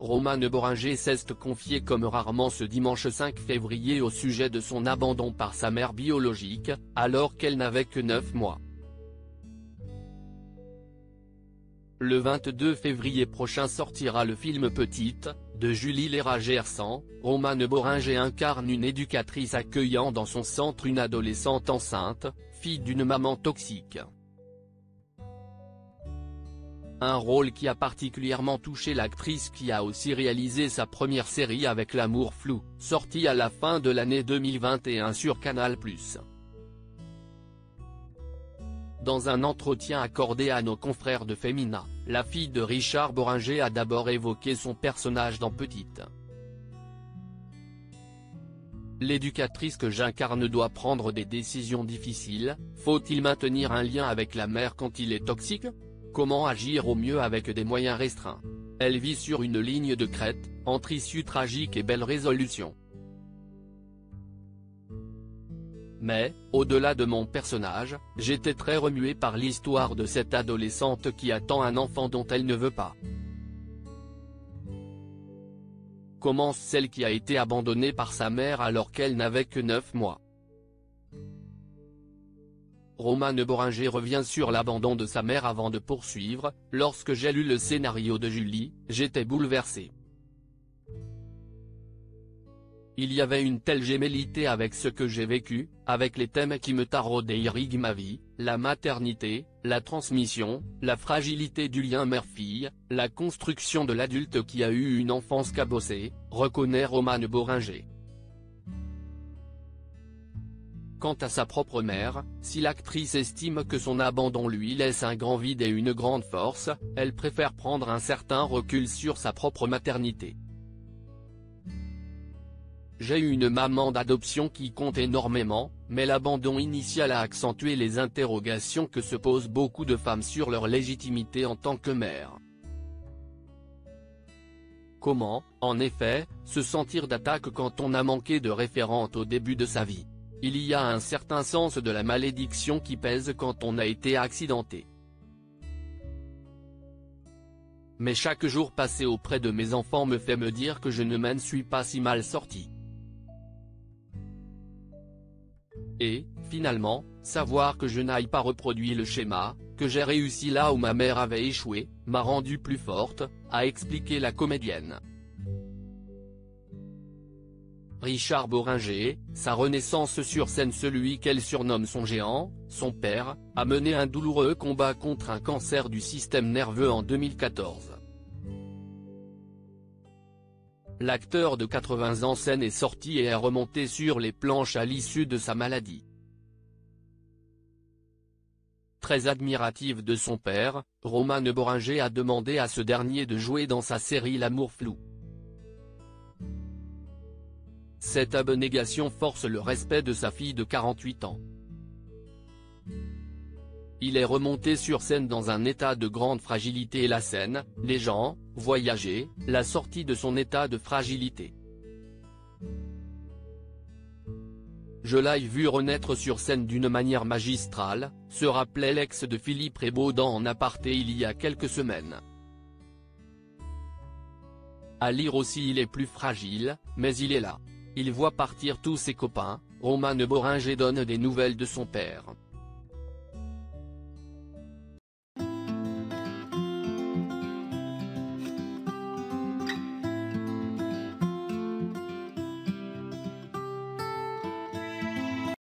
Romane Boringer s'est confiée comme rarement ce dimanche 5 février au sujet de son abandon par sa mère biologique, alors qu'elle n'avait que 9 mois. Le 22 février prochain sortira le film Petite, de Julie Léra-Gersan. Romane Boringer incarne une éducatrice accueillant dans son centre une adolescente enceinte, fille d'une maman toxique. Un rôle qui a particulièrement touché l'actrice qui a aussi réalisé sa première série avec L'amour flou, sortie à la fin de l'année 2021 sur Canal+. Dans un entretien accordé à nos confrères de Femina, la fille de Richard Boringer a d'abord évoqué son personnage dans Petite. L'éducatrice que j'incarne doit prendre des décisions difficiles. Faut-il maintenir un lien avec la mère quand il est toxique? Comment agir au mieux avec des moyens restreints? Elle vit sur une ligne de crête, entre issue tragique et belle résolution. Mais, au-delà de mon personnage, j'étais très remué par l'histoire de cette adolescente qui attend un enfant dont elle ne veut pas. Commence celle qui a été abandonnée par sa mère alors qu'elle n'avait que 9 mois. Romane Boringer revient sur l'abandon de sa mère avant de poursuivre. Lorsque j'ai lu le scénario de Julie, j'étais bouleversé. Il y avait une telle gémellité avec ce que j'ai vécu, avec les thèmes qui me taraudent et irriguent ma vie, la maternité, la transmission, la fragilité du lien mère-fille, la construction de l'adulte qui a eu une enfance cabossée, reconnaît Romane Boringer. Quant à sa propre mère, si l'actrice estime que son abandon lui laisse un grand vide et une grande force, elle préfère prendre un certain recul sur sa propre maternité. J'ai eu une maman d'adoption qui compte énormément, mais l'abandon initial a accentué les interrogations que se posent beaucoup de femmes sur leur légitimité en tant que mère. Comment, en effet, se sentir d'attaque quand on a manqué de référente au début de sa vie? Il y a un certain sens de la malédiction qui pèse quand on a été accidenté. Mais chaque jour passé auprès de mes enfants me fait me dire que je ne m'en suis pas si mal sorti. Et, finalement, savoir que je n'aille pas reproduit le schéma, que j'ai réussi là où ma mère avait échoué, m'a rendue plus forte, a expliqué la comédienne. Richard Boringer, sa renaissance sur scène, celui qu'elle surnomme son géant, son père, a mené un douloureux combat contre un cancer du système nerveux en 2014. L'acteur de 80 ans scène est sorti et est remonté sur les planches à l'issue de sa maladie. Très admirative de son père, Romane Boringer a demandé à ce dernier de jouer dans sa série L'amour flou. Cette abnégation force le respect de sa fille de 48 ans. Il est remonté sur scène dans un état de grande fragilité et la scène, les gens, voyager, la sortie de son état de fragilité. Je l'ai vu renaître sur scène d'une manière magistrale, se rappelait l'ex de Philippe Rebaud en aparté il y a quelques semaines. À lire aussi il est plus fragile, mais il est là. Il voit partir tous ses copains. Romane Boringer donne des nouvelles de son père.